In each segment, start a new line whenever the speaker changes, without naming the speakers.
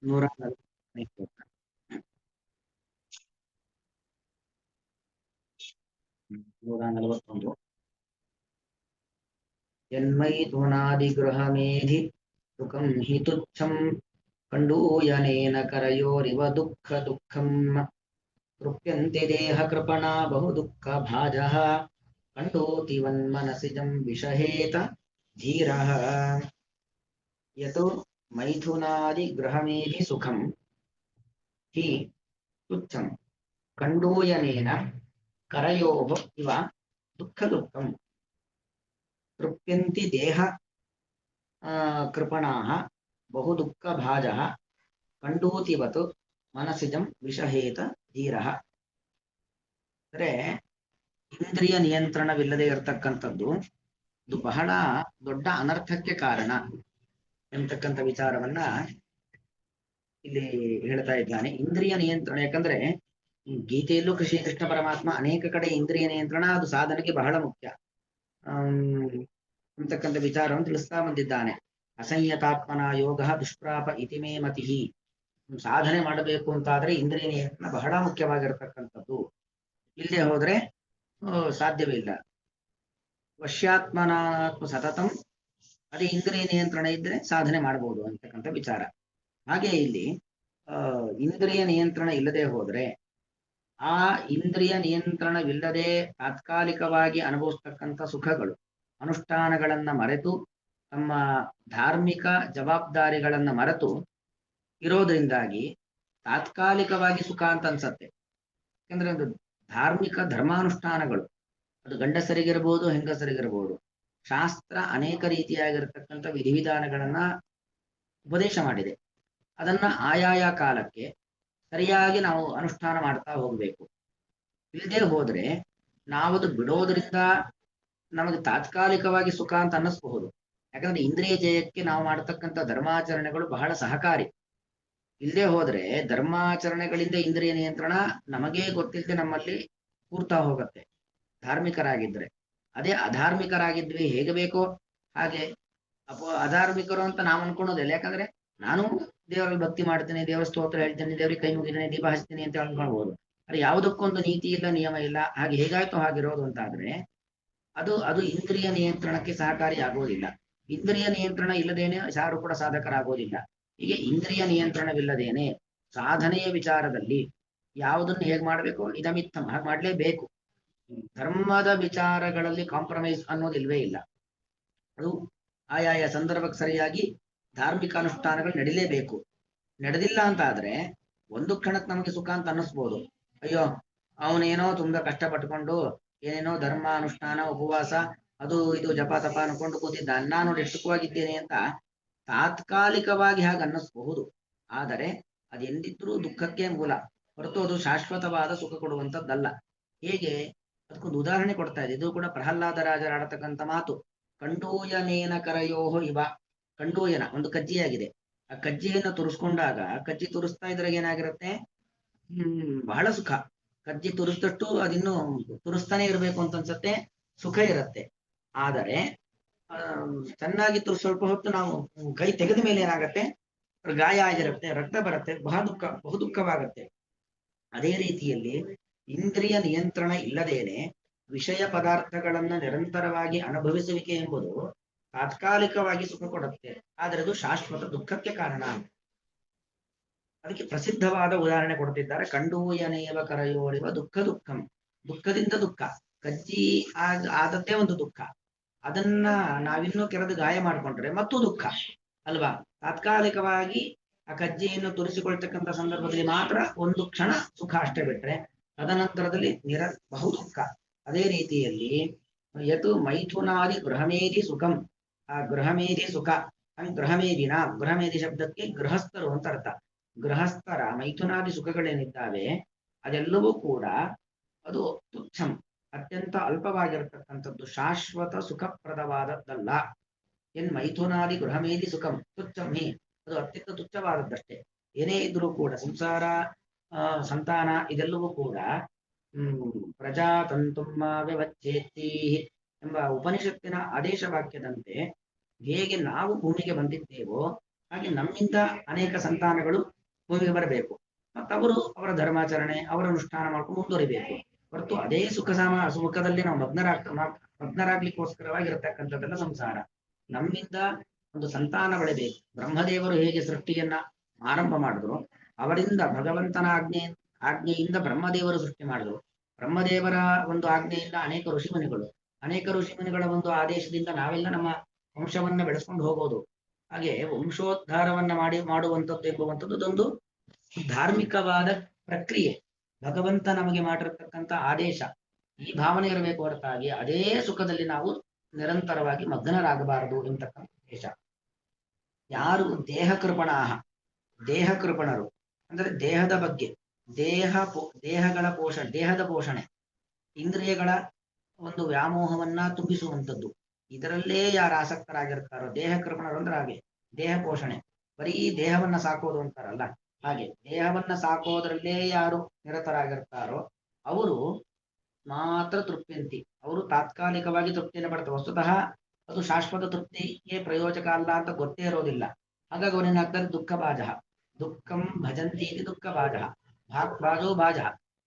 140ನೇ ಶ್ಲೋಕ. 141. ಯನ್ಮೈಥುನಾದಿಗೃಹಮೇಧಿ ಸುಖಂ ಹಿ ತುಚ್ಛಂ ಕಂಡೂಯನೇನ ಕರಯೋರಿವ ದುಃಖ ದುಃಖಂ ತೃಪ್ಯಂತೆ ದೇಹ ಕೃಪಣಾ ಬಹು ದುಃಖ ಭಾಜಃ ಕಂಡೋತಿವನ್ಮನಸಿಜಂ ವಿಷಹೇತ ಧೀರಃ. ಯतो ಮೈಥುನಾದಿಗೃಹಮೇಧಿ ಸುಖಂ ಹಿ ತುಚ್ಛಂ ಕಂಡೂಯನೇನ ಕರಯೋಃ ಇವ ದುಃಖ ದುಃಖಂ ತೃಪ್ಯಂತಿ ದೇಹ ಕೃಪಣಾಃ ಬಹು ದುಃಖ ಭಾಜಃ ಕಂಡೂತಿವತ್ ಮನಸಿಜಂ ವಿಷಹೇತ ಧೀರಃ. ಅಂದರೆ ಇಂದ್ರಿಯ ನಿಯಂತ್ರಣವಿಲ್ಲದೆ ಇರತಕ್ಕಂಥದ್ದು ಇದು ಬಹಳ ದೊಡ್ಡ ಅನರ್ಥಕ್ಕೆ ಕಾರಣ ಎಂತಕ್ಕಂಥ ವಿಚಾರವನ್ನ ಇಲ್ಲಿ ಹೇಳ್ತಾ ಇದ್ದಾನೆ. ಇಂದ್ರಿಯ ನಿಯಂತ್ರಣ, ಯಾಕಂದ್ರೆ ಗೀತೆಯಲ್ಲೂ ಕೃಷ್ಣ ಪರಮಾತ್ಮ ಅನೇಕ ಕಡೆ ಇಂದ್ರಿಯ ನಿಯಂತ್ರಣ ಅದು ಸಾಧನೆಗೆ ಬಹಳ ಮುಖ್ಯ ಅಂತಕ್ಕಂಥ ವಿಚಾರವನ್ನು ತಿಳಿಸ್ತಾ ಬಂದಿದ್ದಾನೆ. ಅಸಂಯತಾತ್ಮನ ಯೋಗ ದುಷ್ಪ್ರಾಪ ಇತಿಮೇ ಮತಿಹಿ. ಸಾಧನೆ ಮಾಡಬೇಕು ಅಂತಾದ್ರೆ ಇಂದ್ರಿಯ ನಿಯಂತ್ರಣ ಬಹಳ ಮುಖ್ಯವಾಗಿರತಕ್ಕಂಥದ್ದು. ಇಲ್ಲದೆ ಹೋದ್ರೆ ಸಾಧ್ಯವೇ ಇಲ್ಲ. ವಶ್ಯಾತ್ಮನಾತ್ಮ ಸತತಂ, ಅದೇ ಇಂದ್ರಿಯ ನಿಯಂತ್ರಣ ಇದ್ರೆ ಸಾಧನೆ ಮಾಡಬಹುದು ಅಂತಕ್ಕಂಥ ವಿಚಾರ. ಹಾಗೆ ಇಲ್ಲಿ ಇಂದ್ರಿಯ ನಿಯಂತ್ರಣ ಇಲ್ಲದೆ ಹೋದ್ರೆ ಆ ಇಂದ್ರಿಯ ನಿಯಂತ್ರಣವಿಲ್ಲದೆ ತಾತ್ಕಾಲಿಕವಾಗಿ ಅನುಭವಿಸ್ತಕ್ಕಂಥ ಸುಖಗಳು ಅನುಷ್ಠಾನಗಳನ್ನ ಮರೆತು ತಮ್ಮ ಧಾರ್ಮಿಕ ಜವಾಬ್ದಾರಿಗಳನ್ನ ಮರೆತು ಇರೋದ್ರಿಂದಾಗಿ ತಾತ್ಕಾಲಿಕವಾಗಿ ಸುಖ ಅಂತ ಅನ್ಸತ್ತೆ. ಯಾಕಂದ್ರೆ ಒಂದು ಧಾರ್ಮಿಕ ಧರ್ಮಾನುಷ್ಠಾನಗಳು ಅದು ಗಂಡಸರಿಗಿರಬಹುದು ಹೆಂಗಸರಿಗಿರಬಹುದು, ಶಾಸ್ತ್ರ ಅನೇಕ ರೀತಿಯಾಗಿರತಕ್ಕಂಥ ವಿಧಿವಿಧಾನಗಳನ್ನ ಉಪದೇಶ ಮಾಡಿದೆ. ಅದನ್ನ ಆಯಾಯ ಕಾಲಕ್ಕೆ ಸರಿಯಾಗಿ ನಾವು ಅನುಷ್ಠಾನ ಮಾಡ್ತಾ ಹೋಗ್ಬೇಕು. ಇಲ್ಲದೆ ಹೋದ್ರೆ ನಾವದು ಬಿಡೋದ್ರಿಂದ ನಮಗೆ ತಾತ್ಕಾಲಿಕವಾಗಿ ಸುಖ ಅಂತ ಅನ್ನಿಸ್ಬಹುದು. ಯಾಕಂದ್ರೆ ಇಂದ್ರಿಯ ಜಯಕ್ಕೆ ನಾವು ಮಾಡತಕ್ಕಂಥ ಧರ್ಮಾಚರಣೆಗಳು ಬಹಳ ಸಹಕಾರಿ. ಇಲ್ಲದೆ ಹೋದ್ರೆ ಧರ್ಮಾಚರಣೆಗಳಿಂದ ಇಂದ್ರಿಯ ನಿಯಂತ್ರಣ ನಮಗೇ ಗೊತ್ತಿಲ್ಲದೆ ನಮ್ಮಲ್ಲಿ ಕೂರ್ತಾ ಹೋಗುತ್ತೆ ಧಾರ್ಮಿಕರಾಗಿದ್ರೆ. ಅದೇ ಅಧಾರ್ಮಿಕರಾಗಿದ್ವಿ ಹೇಗೆ ಬೇಕೋ ಹಾಗೆ ಅಧಾರ್ಮಿಕರು ಅಂತ ನಾವು ಅನ್ಕೊಳೋದಿಲ್ಲ. ಯಾಕಂದ್ರೆ ನಾನು ದೇವರಲ್ಲಿ ಭಕ್ತಿ ಮಾಡ್ತೀನಿ, ದೇವರ ಸ್ತೋತ್ರ ಹೇಳ್ತೀನಿ, ದೇವರಿಗೆ ಕೈ ಮುಗಿತೀನಿ, ದೀಪ ಹಚ್ತೀನಿ ಅಂತ ಅನ್ಕೊಳ್ಬಹುದು. ಅದು ಯಾವುದಕ್ಕೊಂದು ನೀತಿ ಇಲ್ಲ, ನಿಯಮ ಇಲ್ಲ. ಹಾಗೆ ಹೇಗಾಯ್ತು ಹಾಗಿರೋದು ಅಂತಾದ್ರೆ ಅದು ಅದು ಇಂದ್ರಿಯ ನಿಯಂತ್ರಣಕ್ಕೆ ಸಹಕಾರಿ ಆಗೋದಿಲ್ಲ. ಇಂದ್ರಿಯ ನಿಯಂತ್ರಣ ಇಲ್ಲದೇನೆ ಯಾರು ಕೂಡ ಸಾಧಕರಾಗೋದಿಲ್ಲ. ಹೀಗೆ ಇಂದ್ರಿಯ ನಿಯಂತ್ರಣವಿಲ್ಲದೇನೆ ಸಾಧನೆಯ ವಿಚಾರದಲ್ಲಿ ಯಾವುದನ್ನು ಹೇಗೆ ಮಾಡಬೇಕು, ಇದಮಿತ್ತಂ ಹಾಗೆ ಮಾಡಲೇಬೇಕು. ಧರ್ಮದ ವಿಚಾರಗಳಲ್ಲಿ ಕಾಂಪ್ರಮೈಸ್ ಅನ್ನೋದಿಲ್ವೇ ಇಲ್ಲ. ಅದು ಆಯಾಯ ಸಂದರ್ಭಕ್ಕೆ ಸರಿಯಾಗಿ ಧಾರ್ಮಿಕ ಅನುಷ್ಠಾನಗಳು ನಡಿಲೇಬೇಕು. ನಡೆದಿಲ್ಲ ಅಂತ ಆದ್ರೆ ಒಂದು ಕ್ಷಣಕ್ಕೆ ನಮಗೆ ಸುಖ ಅಂತ ಅನ್ನಿಸ್ಬೋದು. ಅಯ್ಯೋ ಅವನೇನೋ ತುಂಬಾ ಕಷ್ಟಪಟ್ಕೊಂಡು ಏನೇನೋ ಧರ್ಮ ಅನುಷ್ಠಾನ ಉಪವಾಸ ಅದು ಇದು ಜಪ ತಪ ಅನ್ಕೊಂಡು ಕೂತಿದ್ದ, ನಾನು ಎಷ್ಟು ಸುಖವಾಗಿದ್ದೇನೆ ಅಂತ ತಾತ್ಕಾಲಿಕವಾಗಿ ಹಾಗೆ ಅನ್ನಿಸ್ಬಹುದು. ಆದರೆ ಅದೆಂದಿದ್ರೂ ದುಃಖಕ್ಕೆ ಮೂಲ ಹೊರತು ಅದು ಶಾಶ್ವತವಾದ ಸುಖ ಕೊಡುವಂಥದ್ದಲ್ಲ. ಹೇಗೆ ಅದಕ್ಕೊಂದು ಉದಾಹರಣೆ ಕೊಡ್ತಾ ಇದೆ. ಇದು ಕೂಡ ಪ್ರಹ್ಲಾದ ರಾಜರ ಆಡತಕ್ಕಂಥ ಮಾತು. ಕಂಡೂಯನೇನ ಕರಯೋಹೋ ಇವ. ಕಂಡೂಯನ ಒಂದು ಕಜ್ಜಿಯಾಗಿದೆ. ಆ ಕಜ್ಜಿಯನ್ನು ತುರಿಸ್ಕೊಂಡಾಗ ಕಜ್ಜಿ ತುರಿಸ್ತಾ ಇದ್ರಾಗ ಏನಾಗಿರುತ್ತೆ, ಬಹಳ ಸುಖ. ಕಜ್ಜಿ ತುರಿಸಿದಷ್ಟು ಅದಿನ್ನು ತುರಿಸ್ತಾನೆ ಇರಬೇಕು ಅಂತ ಅನ್ಸತ್ತೆ, ಸುಖ ಇರುತ್ತೆ. ಆದರೆ ಚೆನ್ನಾಗಿ ಸ್ವಲ್ಪ ಹೊತ್ತು ನಾವು ಕೈ ತೆಗೆದ ಮೇಲೆ ಏನಾಗತ್ತೆ, ಗಾಯ ಆಗಿರುತ್ತೆ, ರಕ್ತ ಬರುತ್ತೆ, ಬಹು ದುಃಖವಾಗತ್ತೆ. ಅದೇ ರೀತಿಯಲ್ಲಿ ಇಂದ್ರಿಯ ನಿಯಂತ್ರಣ ಇಲ್ಲದೇನೆ ವಿಷಯ ಪದಾರ್ಥಗಳನ್ನ ನಿರಂತರವಾಗಿ ಅನುಭವಿಸುವಿಕೆ ಎಂಬುದು ತಾತ್ಕಾಲಿಕವಾಗಿ ಸುಖ ಕೊಡುತ್ತೆ, ಆದರೆ ಅದು ಶಾಶ್ವತ ದುಃಖಕ್ಕೆ ಕಾರಣ. ಅದಕ್ಕೆ ಪ್ರಸಿದ್ಧವಾದ ಉದಾಹರಣೆ ಕೊಡ್ತಿದ್ದಾರೆ. ಕಂಡೂಯನೇವ ಕರಯೋರಿವ ದುಃಖ ದುಃಖಂ. ದುಃಖದಿಂದ ದುಃಖ, ಕಜ್ಜಿ ಆದದ್ದೇ ಒಂದು ದುಃಖ. ಅದನ್ನ ನಾವಿನ್ನೂ ಕೆರೆದು ಗಾಯ ಮಾಡಿಕೊಂಡ್ರೆ ಮತ್ತು ದುಃಖ ಅಲ್ವಾ. ತಾತ್ಕಾಲಿಕವಾಗಿ ಆ ಕಜ್ಜಿಯನ್ನು ತುರಿಸಿಕೊಳ್ತಕ್ಕಂಥ ಸಂದರ್ಭದಲ್ಲಿ ಮಾತ್ರ ಒಂದು ಕ್ಷಣ ಸುಖ ಅಷ್ಟೇ ಬಿಟ್ರೆ ತದನಂತರದಲ್ಲಿ ಬಹು ದುಃಖ. ಅದೇ ರೀತಿಯಲ್ಲಿ ಯತು ಮೈಥುನಾದಿ ಗೃಹಮೇಧಿ ಸುಖಂ. ಆ ಗೃಹಮೇಧಿ ಸುಖ, ಗೃಹಮೇಧಿನ, ಗೃಹಮೇಧಿ ಶಬ್ದಕ್ಕೆ ಗೃಹಸ್ಥರು ಅಂತ ಅರ್ಥ. ಗೃಹಸ್ಥರ ಮೈಥುನಾದಿ ಸುಖಗಳೇನಿದ್ದಾವೆ ಅದೆಲ್ಲವೂ ಕೂಡ ಅದು ತುಚ್ಛಂ, ಅತ್ಯಂತ ಅಲ್ಪವಾಗಿರತಕ್ಕಂಥದ್ದು, ಶಾಶ್ವತ ಸುಖಪ್ರದವಾದದ್ದಲ್ಲ. ಎನ್ ಮೈಥುನಾದಿ ಗೃಹಮೇಧಿ ಸುಖಂ ತುಚ್ಛಂ ಹಿ, ಅದು ಅತ್ಯಂತ ತುಚ್ಛವಾದದ್ದಷ್ಟೇ. ಏನೇ ಇದ್ರೂ ಕೂಡ ಸಂಸಾರ ಸಂತಾನ ಇದೆಲ್ಲವೂ ಕೂಡ ಪ್ರಜಾತಂತುಮ್ಮ ವ್ಯವಚ್ಛೇತಿ ಎಂಬ ಉಪನಿಷತ್ತಿನ ಆದೇಶ ವಾಕ್ಯದಂತೆ ಹೇಗೆ ನಾವು ಭೂಮಿಗೆ ಬಂದಿದ್ದೇವೋ ಹಾಗೆ ನಮ್ಮಿಂದ ಅನೇಕ ಸಂತಾನಗಳು ಭೂಮಿಗೆ ಬರಬೇಕು, ಮತ್ತು ಅವರು ಅವರ ಧರ್ಮಾಚರಣೆ ಅವರ ಅನುಷ್ಠಾನ ಮಾಡ್ಕೊಂಡು ಮುಂದುವರಿಬೇಕು. ಹೊರತು ಅದೇ ಸುಖದಲ್ಲಿ ನಾವು ಮಗ್ನರಾಗ್ಲಿಕ್ಕೋಸ್ಕರವಾಗಿರತಕ್ಕಂಥದ್ದೆಲ್ಲ ಸಂಸಾರ. ನಮ್ಮಿಂದ ಒಂದು ಸಂತಾನ ಬೆಳೆಬೇಕು. ಬ್ರಹ್ಮದೇವರು ಹೇಗೆ ಸೃಷ್ಟಿಯನ್ನ ಆರಂಭ ಮಾಡಿದ್ರು, ಅವರಿಂದ ಭಗವಂತನ ಆಜ್ಞೆಯಿಂದ ಬ್ರಹ್ಮದೇವರು ಸೃಷ್ಟಿ ಮಾಡಿದ್ರು. ಬ್ರಹ್ಮದೇವರ ಒಂದು ಆಜ್ಞೆಯಿಂದ ಅನೇಕ ಋಷಿಮುನಿಗಳ ಒಂದು ಆದೇಶದಿಂದ ನಾವೆಲ್ಲ ನಮ್ಮ ವಂಶವನ್ನ ಬೆಳೆಸ್ಕೊಂಡು ಹೋಗೋದು. ಹಾಗೆ ವಂಶೋದ್ಧಾರವನ್ನ ಮಾಡುವಂಥದ್ದು ಎಂಬುವಂಥದ್ದು ಅದೊಂದು ಧಾರ್ಮಿಕವಾದ ಪ್ರಕ್ರಿಯೆ. ಭಗವಂತ ನಮಗೆ ಮಾಡಿರತಕ್ಕಂಥ ಆದೇಶ. ಈ ಭಾವನೆ ಇರಬೇಕು ಹೊರತಾಗಿ ಅದೇ ಸುಖದಲ್ಲಿ ನಾವು ನಿರಂತರವಾಗಿ ಮಗ್ನರಾಗಬಾರದು ಎಂಬತಕ್ಕಂಥ ಉದ್ದೇಶ. ಯಾರು ದೇಹ ಕೃಪಣರು ಅಂದ್ರೆ ದೇಹದ ಬಗ್ಗೆ, ದೇಹದ ಪೋಷಣೆ, ಇಂದ್ರಿಯಗಳ ಒಂದು ವ್ಯಾಮೋಹವನ್ನ ತುಂಬಿಸುವಂಥದ್ದು, ಇದರಲ್ಲೇ ಯಾರು ಆಸಕ್ತರಾಗಿರ್ತಾರೋ ದೇಹ ಕೃಪಣರು ಅಂದ್ರೆ ಹಾಗೆ ದೇಹ ಪೋಷಣೆ, ಬರೀ ದೇಹವನ್ನ ಸಾಕೋದು ಅಂತಾರಲ್ಲ ಹಾಗೆ ದೇಹವನ್ನ ಸಾಕೋದ್ರಲ್ಲೇ ಯಾರು ನಿರತರಾಗಿರ್ತಾರೋ ಅವರು ಮಾತ್ರ ತೃಪ್ತಿಯಂತಿ. ಅವರು ತಾತ್ಕಾಲಿಕವಾಗಿ ತೃಪ್ತಿಯನ್ನು ಪಡ್ತಾರೆ. ವಸ್ತುತಃ ಅದು ಶಾಶ್ವತ ತೃಪ್ತಿಗೆ ಪ್ರಯೋಜಕ ಅಲ್ಲ ಅಂತ ಗೊತ್ತೇ ಇರೋದಿಲ್ಲ. ಹಾಗಾಗಿ ಅವರೇನಾಗ್ತಾರೆ ದುಃಖ ದುಃಖಂ ಭಜಂತಿ ದುಃಖ ಭಾಜ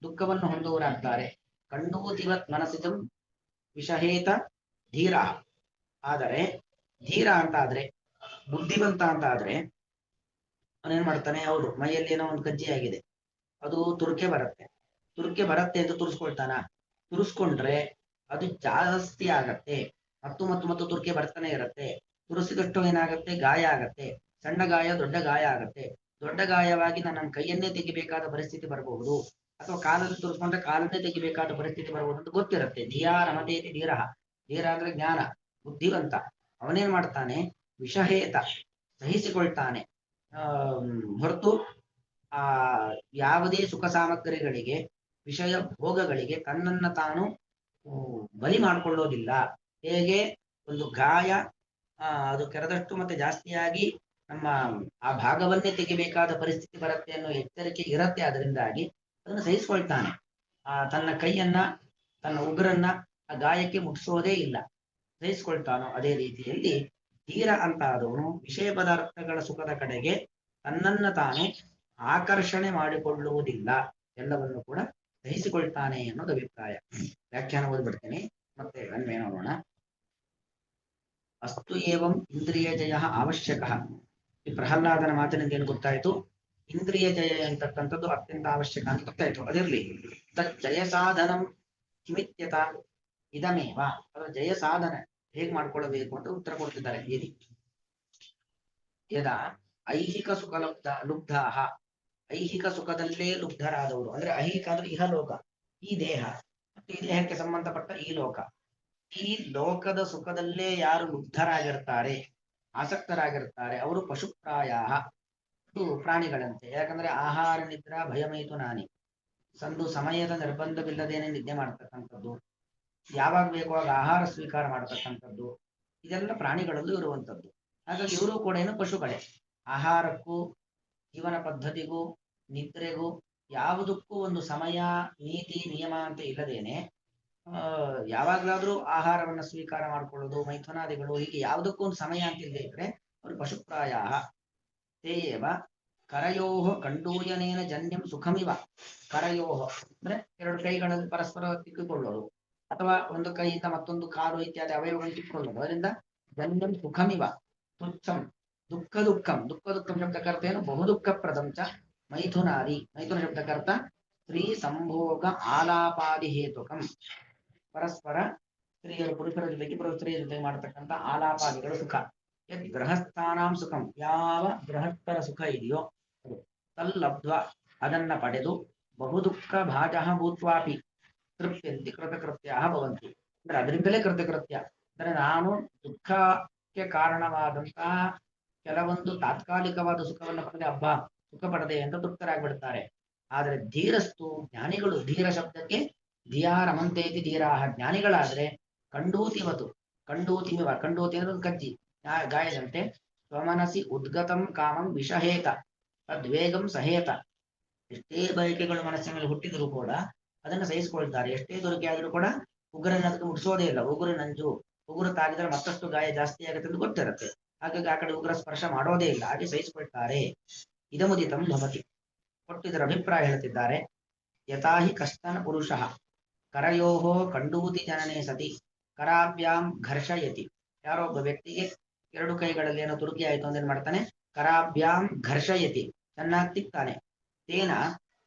ದುಃಖವನ್ನು ಹೊಂದುವರಾಗ್ತಾರೆ. ಕಂಡೂತಿವತ್ ಮನಸ್ಸಿದಂ ವಿಷಹೇತ ಧೀರ. ಆದರೆ ಧೀರ ಅಂತ ಆದ್ರೆ, ಬುದ್ಧಿವಂತ ಅಂತ ಆದ್ರೆ ಅವನೇನ್ ಮಾಡ್ತಾನೆ, ಹೌದು ಮೈಯಲ್ಲಿ ಏನೋ ಒಂದು ಕಜ್ಜಿ ಆಗಿದೆ, ಅದು ತುರ್ಕೆ ಬರುತ್ತೆ ಅಂತ ತುರಿಸ್ಕೊಂಡ್ರೆ ಅದು ಜಾಸ್ತಿ ಆಗತ್ತೆ. ಮತ್ತು ತುರ್ಕೆ ಬರ್ತಾನೆ ಇರತ್ತೆ. ತುರಿಸಿದಷ್ಟು ಏನಾಗತ್ತೆ, ಗಾಯ ಆಗತ್ತೆ. ಸಣ್ಣ ಗಾಯ ದೊಡ್ಡ ಗಾಯ ಆಗತ್ತೆ. ದೊಡ್ಡ ಗಾಯವಾಗಿ ನನ್ನ ಕೈಯನ್ನೇ ತೆಗಿಬೇಕಾದ ಪರಿಸ್ಥಿತಿ ಬರಬಹುದು, ಅಥವಾ ಕಾಲಲ್ಲಿ ತುರಿಸ್ಕೊಂಡ್ರೆ ಕಾಲನ್ನೇ ತೆಗಿಬೇಕಾದ ಪರಿಸ್ಥಿತಿ ಬರಬಹುದು ಅಂತ ಗೊತ್ತಿರುತ್ತೆ. ಧಿಯಾ ರಮತೇತಿ ಧೀರ ಅಂದ್ರೆ ಜ್ಞಾನ, ಬುದ್ಧಿವಂತ. ಅವನೇನ್ ಮಾಡ್ತಾನೆ, ವಿಷಹೇತ ಸಹಿಸಿಕೊಳ್ತಾನೆ. ಹೊರತು ಆ ಯಾವುದೇ ಸುಖ ಸಾಮಗ್ರಿಗಳಿಗೆ, ವಿಷಯ ಭೋಗಗಳಿಗೆ ತನ್ನನ್ನ ತಾನು ಬಲಿ ಮಾಡಿಕೊಳ್ಳೋದಿಲ್ಲ. ಹೇಗೆ ಒಂದು ಗಾಯ ಅದು ಕೆರೆದಷ್ಟು ಮತ್ತೆ ಜಾಸ್ತಿಯಾಗಿ ನಮ್ಮ ಆ ಭಾಗವನ್ನೇ ತೆಗಿಬೇಕಾದ ಪರಿಸ್ಥಿತಿ ಬರುತ್ತೆ ಅನ್ನೋ ಎಚ್ಚರಿಕೆ ಇರತ್ತೆ, ಅದರಿಂದಾಗಿ ಅದನ್ನು ಸಹಿಸ್ಕೊಳ್ತಾನೆ. ತನ್ನ ಕೈಯನ್ನ, ತನ್ನ ಉಗುರನ್ನ ಆ ಗಾಯಕ್ಕೆ ಮುಟ್ಸೋದೇ ಇಲ್ಲ, ಸಹಿಸ್ಕೊಳ್ತಾನೋ ಅದೇ ರೀತಿಯಲ್ಲಿ ಧೀರ ಅಂತ ಆದವನು ವಿಷಯ ಪದಾರ್ಥಗಳ ಸುಖದ ಕಡೆಗೆ ತನ್ನನ್ನ ತಾನು ಆಕರ್ಷಣೆ ಮಾಡಿಕೊಳ್ಳುವುದಿಲ್ಲ, ಎಲ್ಲವನ್ನು ಕೂಡ ಸಹಿಸಿಕೊಳ್ತಾನೆ ಅನ್ನೋದು ಅಭಿಪ್ರಾಯ. ವ್ಯಾಖ್ಯಾನ ಓದ್ಬಿಡ್ತೇನೆ, ಮತ್ತೆ ಅನ್ವಯ ನೋಡೋಣ. ಅಸ್ತು ಏವಂ ಇಂದ್ರಿಯ ಜಯ ಅವಶ್ಯಕ. ಈ ಪ್ರಹ್ಲಾದನ ಮಾತಿನಿಂದ ಏನು ಗೊತ್ತಾಯ್ತು, ಇಂದ್ರಿಯ ಜಯ ಅಂತಕ್ಕಂಥದ್ದು ಅತ್ಯಂತ ಅವಶ್ಯಕ ಅಂತ ಗೊತ್ತಾಯ್ತು. ಅದಿರ್ಲಿ, ಜಯ ಸಾಧನಂ ಕಿಮಿತ್ಯತ ಇದಮೇವ. ಅದರ ಜಯ ಸಾಧನ ಹೇಗ್ ಮಾಡ್ಕೊಳ್ಬೇಕು ಅಂತ ಉತ್ತರ ಕೊಡ್ತಿದ್ದಾರೆ. ಯದಾ ಐಹಿಕ ಸುಖ ಲುಬ್ಧಾಹ, ಐಹಿಕ ಸುಖದಲ್ಲೇ ಲುಬ್ಧರಾದವರು ಅಂದ್ರೆ ಐಹಿಕ ಅಂದ್ರೆ ಇಹಲೋಕ, ಈ ದೇಹ ಮತ್ತು ಈ ದೇಹಕ್ಕೆ ಸಂಬಂಧಪಟ್ಟ ಈ ಲೋಕ, ಈ ಲೋಕದ ಸುಖದಲ್ಲೇ ಯಾರು ಲುಬ್ಧರಾಗಿರ್ತಾರೆ, ಆಸಕ್ತರಾಗಿರ್ತಾರೆ, ಅವರು ಪಶುಪ್ರಾಯ, ಪ್ರಾಣಿಗಳಂತೆ. ಯಾಕಂದ್ರೆ ಆಹಾರ ನಿದ್ರಾ ಭಯಮೈಥುನಾನಿ, ಸಮಯದ ನಿರ್ಬಂಧವಿಲ್ಲದೇನೆ ನಿದ್ದೆ ಮಾಡ್ತಕ್ಕಂಥದ್ದು, ಯಾವಾಗ ಬೇಕೋ ಆಗ ಆಹಾರ ಸ್ವೀಕಾರ ಮಾಡತಕ್ಕಂಥದ್ದು, ಇದೆಲ್ಲ ಪ್ರಾಣಿಗಳಲ್ಲೂ ಇರುವಂಥದ್ದು. ಹಾಗಾಗಿ ಇವರು ಕೂಡ ಏನು ಪಶುಗಳೇ. ಆಹಾರಕ್ಕೂ ಜೀವನ ಪದ್ಧತಿಗೂ ನಿದ್ರೆಗೂ ಯಾವುದಕ್ಕೂ ಒಂದು ಸಮಯ ನೀತಿ ನಿಯಮ ಅಂತ ಇಲ್ಲದೇನೆ ಯಾವಾಗ್ಲಾದ್ರೂ ಆಹಾರವನ್ನ ಸ್ವೀಕಾರ ಮಾಡ್ಕೊಳ್ಳೋದು, ಮೈಥುನಾದಿಗಳು, ಹೀಗೆ ಯಾವುದಕ್ಕೂ ಒಂದು ಸಮಯ ಅಂತ ಇಲ್ಲದೆ ಇದ್ರೆ ಅವರು ಪಶುಪ್ರಾಯ. ತೇಯೇವ ಕರಯೋಹ ಕಂಡೂಯನೇನ ಜನ್ಯಂ ಸುಖಮಿವ. ಕರಯೋಹ ಅಂದ್ರೆ ಎರಡು ಕೈಗಳಲ್ಲಿ ಪರಸ್ಪರ ತಿಕ್ಕಿಕೊಳ್ಳೋದು, ಅಥವಾ ಒಂದು ಕೈಯಿಂದ ಮತ್ತೊಂದು ಕಾಲು ಇತ್ಯಾದಿ ಅವಯವಗಳನ್ನು ತಿಕ್ಕೊಳ್ಳೋದು, ಅದರಿಂದ ಜನ್ಯಂ ಸುಖಮಿವ. ತುಚ್ಛಂ ದುಃಖಂ ಶಬ್ದಕರ್ತ ಏನು, ಬಹುದುಃಖ ಪ್ರದಂಚ ಮೈಥುನಾದಿ. ಮೈಥುನ ಶಬ್ದಕರ್ತ ಸ್ತ್ರೀ ಸಂಭೋಗ ಆಲಾಪಾದಿ ಹೇತುಕಂ. ಪರಸ್ಪರ ಸ್ತ್ರೀಯರು ಪುರುಷರ ಜೊತೆಗೆ, ಸ್ತ್ರೀಯರ ಜೊತೆಗೆ ಮಾಡತಕ್ಕಂಥ ಆಲಾಪಾದಿಗಳು ಸುಖ. ಗೃಹಸ್ಥಾನಾಂ ಸುಖಂ, ಯಾವ ಗೃಹಸ್ಥರ ಸುಖ ಇದೆಯೋ ಅದು ತಲ್ಲಬ್ಧ್ವ ಅದನ್ನ ಪಡೆದು, ಬಹುದುಃಖ ಭಾಜಃ ಭೂತ್ವಾಪಿ ತೃಪ್ತಿಯಂತಿ ಕೃತಕೃತ್ಯ ಭವಂತಿ. ಅಂದ್ರೆ ಅದರಿಂದಲೇ ಕೃತಕೃತ್ಯ ಅಂದ್ರೆ ನಾನು ದುಃಖಕ್ಕೆ ಕಾರಣವಾದಂತಹ ಕೆಲವೊಂದು ತಾತ್ಕಾಲಿಕವಾದ ಸುಖವನ್ನು ಪಡೆದೆ ಸುಖ ಪಡೆದೆ ಅಂತ ತೃಪ್ತರಾಗ್ಬಿಡ್ತಾರೆ. ಆದ್ರೆ ಧೀರಸ್ತು ಜ್ಞಾನಿಗಳು, ಧೀರ ಶಬ್ದಕ್ಕೆ ಧಿಯಾ ರಮಂತೇತಿ ಧೀರಾಹ, ಜ್ಞಾನಿಗಳಾದ್ರೆ ಕಂಡೂತಿವತು, ಕಂಡೂತಿ ಅಂದ್ರೆ ಒಂದು ಕಜ್ಜಿ ಗಾಯದಂತೆ, ಸ್ವಮನಸಿ ಉದ್ಗತಂ ಕಾಮಂ ವಿಷಹೇತ ತದ್ವೇಗಂ ಸಹೇತ. ಎಷ್ಟೇ ಬಯಕೆಗಳು ಮನಸ್ಸಿನಲ್ಲಿ ಹುಟ್ಟಿದರೂ ಕೂಡ ಅದನ್ನು ಸಹಿಸಿಕೊಳ್ತಾರೆ. ಎಷ್ಟೇ ದೊರಕೆ ಆದರೂ ಕೂಡ ಉಗುರನ್ನು ಅದಕ್ಕೆ ಮುಟ್ಸೋದೇ ಇಲ್ಲ. ಉಗುರು ನಂಜು, ಉಗುರು ತಾಗಿದ್ರೆ ಮತ್ತಷ್ಟು ಗಾಯ ಜಾಸ್ತಿ ಆಗುತ್ತೆ ಅಂತ ಗೊತ್ತಿರುತ್ತೆ. ಹಾಗಾಗಿ ಆ ಕಡೆ ಉಗ್ರ ಸ್ಪರ್ಶ ಮಾಡೋದೇ ಇಲ್ಲ, ಹಾಗೆ ಸಹಿಸಿಕೊಳ್ತಾರೆ. ಇದಮುದಿತಂ ಭವತಿ. ಒಟ್ಟು ಇದರ ಅಭಿಪ್ರಾಯ ಹೇಳ್ತಿದ್ದಾರೆ. ಯಥಾಹಿ ಕಷ್ಟನ ಪುರುಷಃ ಕರಯೋಹೋ ಕಂಡೂತಿ ಜನನೇ ಸತಿ ಕರಾಭ್ಯಾಂ ಘರ್ಷಯತಿ. ಯಾರೋ ಒಬ್ಬ ವ್ಯಕ್ತಿಗೆ ಎರಡು ಕೈಗಳಲ್ಲಿ ಏನೋ ತುರುಕಿ ಆಯ್ತು ಅಂದ್ರೆ ಏನ್ ಮಾಡ್ತಾನೆ, ಕರಾಭ್ಯಾಂ ಘರ್ಷಯತಿ, ಚೆನ್ನಾಗಿ ತಿಕ್ತಾನೆ. ತೇನ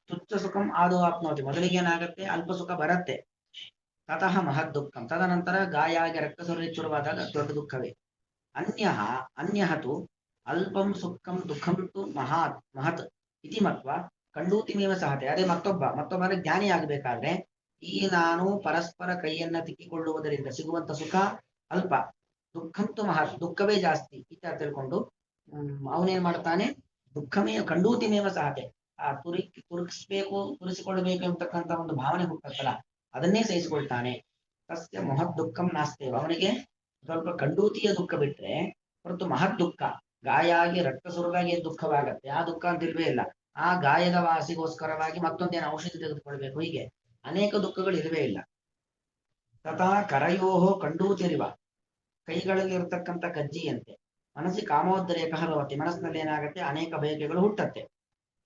ತುಚ್ಛ ಸುಖಂ ಆದೋ ಆಪ್ನೋತಿ, ಮೊದಲಿಗೆ ಏನಾಗುತ್ತೆ, ಅಲ್ಪ ಸುಖ ಬರುತ್ತೆ. ತತಃ ಮಹದ್ ದುಃಖಂ, ತದನಂತರ ಗಾಯ ಆಗಿ ರಕ್ತ ಸುರುವಾದಾಗ ದೊಡ್ಡ ದುಃಖವೇ. ಅನ್ಯಹತು ಅಲ್ಪಂ ಸುಖಂ ದುಃಖಂ ತು ಮಹತ್ ಇತಿ ಮತ್ವ ಕಂಡೂತಿಮೇವ ಸಹತೆ. ಅದೇ ಮತ್ತೊಬ್ಬ ಜ್ಞಾನಿ ಆಗಬೇಕಾದ್ರೆ ಈ ನಾನು ಪರಸ್ಪರ ಕೈಯನ್ನ ತಿಕ್ಕಿಕೊಳ್ಳುವುದರಿಂದ ಸಿಗುವಂತ ಸುಖ ಅಲ್ಪ, ದುಃಖಂತು ಮಹತ್, ದುಃಖವೇ ಜಾಸ್ತಿ ಇತ್ತ ತಿಳ್ಕೊಂಡು ಅವನೇನ್ ಮಾಡ್ತಾನೆ, ದುಃಖಮೇ ಕಂಡೂತಿಮೇವ ಸಹತೆ, ಆ ತುರಿಸಿಕೊಳ್ಬೇಕು ಎಂಬತಕ್ಕಂತ ಒಂದು ಭಾವನೆ ಹುಟ್ಟತ್ತಲ್ಲ, ಅದನ್ನೇ ಸಹಿಸಿಕೊಳ್ತಾನೆ. ತಸ್ಯ ಮಹತ್ ದುಃಖಂ ನಾಸ್ತೇವ, ಅವನಿಗೆ ಸ್ವಲ್ಪ ಕಂಡೂತಿಯ ದುಃಖ ಬಿಟ್ರೆ ಹೊರತು ಮಹತ್ ದುಃಖ, ಗಾಯ ಆಗಿ ರಕ್ತ ಸುರಿದಾಗಿ ದುಃಖವಾಗತ್ತೆ, ಆ ದುಃಖ ಅಂತ ಇಲ್ವೇ ಇಲ್ಲ. ಆ ಗಾಯದ ವಾಸಿಗೋಸ್ಕರವಾಗಿ ಮತ್ತೊಂದೇನು ಔಷಧಿ ತೆಗೆದುಕೊಳ್ಬೇಕು, ಹೀಗೆ ಅನೇಕ ದುಃಖಗಳು ಇರುವೇ ಇಲ್ಲ. ತಥಾ ಕರಯೋಹೋ ಕಂಡೂತಿರಿವ, ಕೈಗಳಲ್ಲಿ ಇರತಕ್ಕಂಥ ಕಜ್ಜಿಯಂತೆ ಮನಸ್ಸಿ ಕಾಮೋದ್ರೇಕ ಭವತಿ, ಮನಸ್ಸಿನಲ್ಲಿ ಏನಾಗುತ್ತೆ, ಅನೇಕ ಬಯಕೆಗಳು ಹುಟ್ಟತ್ತೆ.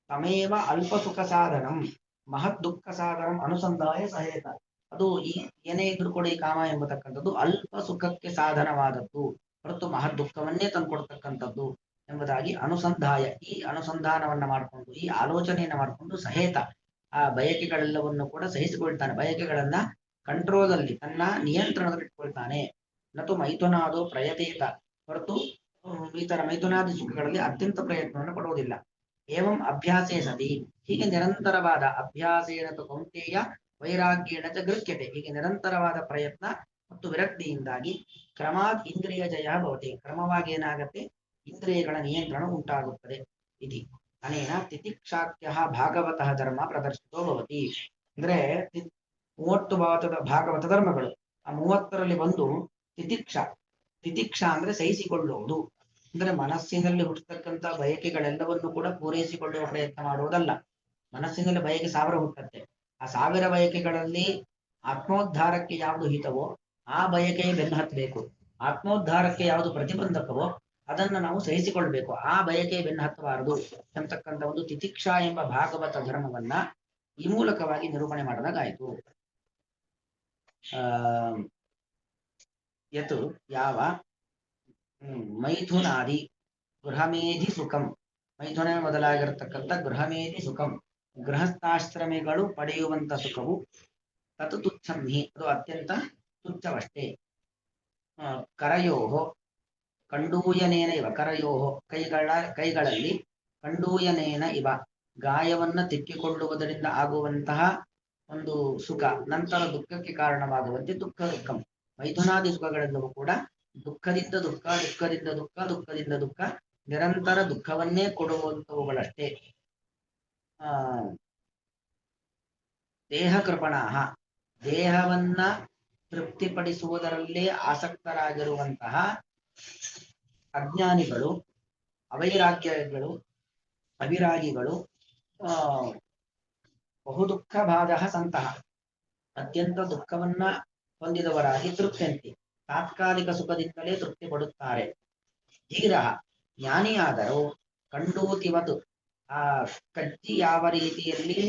ತಮೇವ ಅಲ್ಪ ಸುಖ ಸಾಧನಂ ಮಹತ್ ದುಃಖ ಸಾಧನಂ ಅನುಸಂಧಾಯ ಸಹೇತ. ಅದು ಈ ಏನೇ ಇದ್ರೂ ಕೂಡ ಈ ಕಾಮ ಎಂಬತಕ್ಕಂಥದ್ದು ಅಲ್ಪ ಸುಖಕ್ಕೆ ಸಾಧನವಾದದ್ದು ಹೊರತು ಮಹತ್ ದುಃಖವನ್ನೇ ತಂದುಕೊಡ್ತಕ್ಕಂಥದ್ದು ಎಂಬುದಾಗಿ ಅನುಸಂಧಾಯ, ಈ ಅನುಸಂಧಾನವನ್ನ ಮಾಡಿಕೊಂಡು, ಈ ಆಲೋಚನೆಯನ್ನ ಮಾಡಿಕೊಂಡು ಸಹೇತ, ಆ ಬಯಕೆಗಳೆಲ್ಲವನ್ನು ಕೂಡ ಸಹಿಸಿಕೊಳ್ತಾನೆ, ಬಯಕೆಗಳನ್ನ ಕಂಟ್ರೋಲ್ ಅಲ್ಲಿ ತನ್ನ ನಿಯಂತ್ರಣದಲ್ಲಿ ಇಟ್ಕೊಳ್ತಾನೆ. ನತು ಮೈಥುನಾದೋ ಪ್ರಯತೇತ, ಹೊರತು ಈ ತರ ಮೈಥುನಾದಿ ಸುಖಗಳಲ್ಲಿ ಅತ್ಯಂತ ಪ್ರಯತ್ನವನ್ನು ಪಡುವುದಿಲ್ಲ. ಏವಂ ಅಭ್ಯಾಸೇ ಸತಿ, ಹೀಗೆ ನಿರಂತರವಾದ ಅಭ್ಯಾಸೇನ ಕೌಂಟೇಯ ವೈರಾಗ್ಯೇಣ ಚ ಗೃಹ್ಯತೆ, ಹೀಗೆ ನಿರಂತರವಾದ ಪ್ರಯತ್ನ ಮತ್ತು ವಿರಕ್ತಿಯಿಂದಾಗಿ ಕ್ರಮಾತ್ ಇಂದ್ರಿಯ ಜಯ ಭವತಿ, ಕ್ರಮವಾಗಿ ಏನಾಗತ್ತೆ, ಇಂದ್ರಿಯಗಳ ನಿಯಂತ್ರಣ ಉಂಟಾಗುತ್ತದೆ. ಇತಿ ಅನೇನ ತಿತಿಕ್ಷಾಖ್ಯ ಭಾಗವತಃ ಧರ್ಮ ಪ್ರದರ್ಶಿತೋ ಭವತಿ. ಅಂದ್ರೆ 30 ಭಾಗವತ ಧರ್ಮಗಳು, ಆ 30ರಲ್ಲಿ ಒಂದು ತಿತಿಕ್ಷಾ ಅಂದ್ರೆ ಸಹಿಸಿಕೊಳ್ಳುವುದು. ಅಂದ್ರೆ ಮನಸ್ಸಿನಲ್ಲಿ ಹುಟ್ಟತಕ್ಕಂಥ ಬಯಕೆಗಳೆಲ್ಲವನ್ನು ಕೂಡ ಪೂರೈಸಿಕೊಳ್ಳುವ ಪ್ರಯತ್ನ ಮಾಡುವುದಲ್ಲ. ಮನಸ್ಸಿನಲ್ಲಿ ಬಯಕೆ 1000 ಹುಟ್ಟತ್ತೆ, ಆ 1000 ಬಯಕೆಗಳಲ್ಲಿ ಆತ್ಮೋದ್ಧಾರಕ್ಕೆ ಯಾವುದು ಹಿತವೋ ಆ ಬಯಕೆಯೇ ಬೆನ್ನು ಹತ್ತಬೇಕು, ಆತ್ಮೋದ್ಧಾರಕ್ಕೆ ಯಾವುದು ಪ್ರತಿಬಂಧಕವೋ ಅದನ್ನು ನಾವು ಸಹಿಸಿಕೊಳ್ಬೇಕು, ಆ ಬಯಕೆ ಬೆನ್ನು ಹತ್ತಬಾರದು ಎಂಬತಕ್ಕಂಥ ಒಂದು ತಿತಿಕ್ಷಾ ಎಂಬ ಭಾಗವತ ಧರ್ಮವನ್ನ ಈ ಮೂಲಕವಾಗಿ ನಿರೂಪಣೆ ಮಾಡಿದಾಗಾಯಿತು. ಯತ್ ಯಾವ ಮೈಥುನಾದಿ ಗೃಹಮೇಧಿ ಸುಖಂ, ಮೈಥುನ ಮೊದಲಾಗಿರತಕ್ಕಂಥ ಗೃಹಮೇಧಿ ಸುಖಂ, ಗೃಹಸ್ಥಾಶ್ರಮಿಗಳು ಪಡೆಯುವಂತ ಸುಖವು ತತ್ ತುಚ್ಛಂ ಹಿ, ಅದು ಅತ್ಯಂತ ತುಚ್ಛವಷ್ಟೇ. ಕರಯೋಹೋ ಕಂಡೂಯನೇನ ಇವ, ಕರಯೋಹೋ ಕೈಗಳಲ್ಲಿ ಕಂಡೂಯನೇನ ಇವ, ಗಾಯವನ್ನ ತಿಕ್ಕಿಕೊಳ್ಳುವುದರಿಂದ ಆಗುವಂತಹ ಒಂದು ಸುಖ ನಂತರ ದುಃಖಕ್ಕೆ ಕಾರಣವಾಗುವಂತೆ ದುಃಖಂ. ಮೈಥುನಾದಿ ಸುಖಗಳೆಲ್ಲವೂ ಕೂಡ ದುಃಖದಿಂದ ದುಃಖ, ದುಃಖದಿಂದ ದುಃಖ, ದುಃಖದಿಂದ ದುಃಖ, ನಿರಂತರ ದುಃಖವನ್ನೇ ಕೊಡುವಂತವುಗಳಷ್ಟೇ. ದೇಹ ಕೃಪಣಾಹ, ದೇಹವನ್ನ ತೃಪ್ತಿಪಡಿಸುವುದರಲ್ಲೇ ಆಸಕ್ತರಾಗಿರುವಂತಹ ಅಜ್ಞಾನಿಗಳು, ಅವಿರಾಗಿಗಳು ಬಹು ದುಃಖ ಬಾಧ ಸಂತಹ, ಅತ್ಯಂತ ದುಃಖವನ್ನ ಹೊಂದಿದವರಾಗಿ ತೃಪ್ತಿಯಂತೆ ತಾತ್ಕಾಲಿಕ ಸುಖದಿಂದಲೇ ತೃಪ್ತಿ ಪಡುತ್ತಾರೆ. ಧೀರ ಜ್ಞಾನಿಯಾದರೂ ಕಂಡೂತಿವತು, ಆ ಕಜ್ಜಿ ಯಾವ ರೀತಿಯಲ್ಲಿ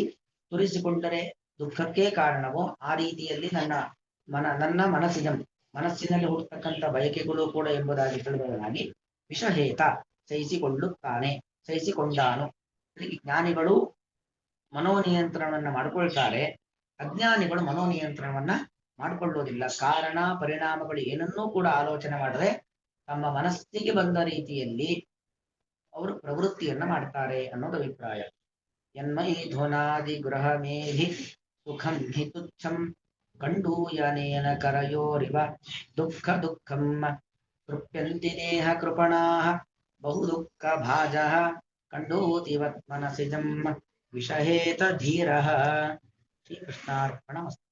ತುರಿಸಿಕೊಂಡರೆ ದುಃಖಕ್ಕೆ ಕಾರಣವೋ ಆ ರೀತಿಯಲ್ಲಿ ನನ್ನ ಮನಸ್ಸಿನಲ್ಲಿ ಹುಟ್ಟತಕ್ಕಂಥ ಬಯಕೆಗಳು ಕೂಡ ಎಂಬುದಾಗಿ ತಿಳಿದವನಾಗಿ ವಿಷಹೇತ ಸಹಿಸಿಕೊಂಡಾನು. ಜ್ಞಾನಿಗಳು ಮನೋನಿಯಂತ್ರಣವನ್ನ ಮಾಡಿಕೊಳ್ತಾರೆ, ಅಜ್ಞಾನಿಗಳು ಮನೋನಿಯಂತ್ರಣವನ್ನ ಮಾಡಿಕೊಳ್ಳುವುದಿಲ್ಲ. ಕಾರಣ ಪರಿಣಾಮಗಳು ಏನನ್ನೂ ಕೂಡ ಆಲೋಚನೆ ಮಾಡದೆ ತಮ್ಮ ಮನಸ್ಸಿಗೆ ಬಂದ ರೀತಿಯಲ್ಲಿ ಅವರು ಪ್ರವೃತ್ತಿಯನ್ನ ಮಾಡ್ತಾರೆ ಅನ್ನೋದು ಅಭಿಪ್ರಾಯ. ಯನ್ಮೈಥುನಾದಿ ಗೃಹ ಮೇಧಿ ಸುಖಂ ಹಿ ತುಚ್ಛಂ ಕಂಡೂಯನೇನ ಕರಯೋರಿವ ದುಃಖಂ ತೃಪ್ಯಂತಿ ದೇಹ ಕೃಪಣಾಃ ಬಹು ದುಃಖ ಭಾಜಃ ಕಂಡೂತಿವತ್ ಮನಸಿಜಂ ವಿಷಹೇತ ಧೀರಃ. ಶ್ರೀಕೃಷ್ಣಾರ್ಪಣಮಸ್ತು.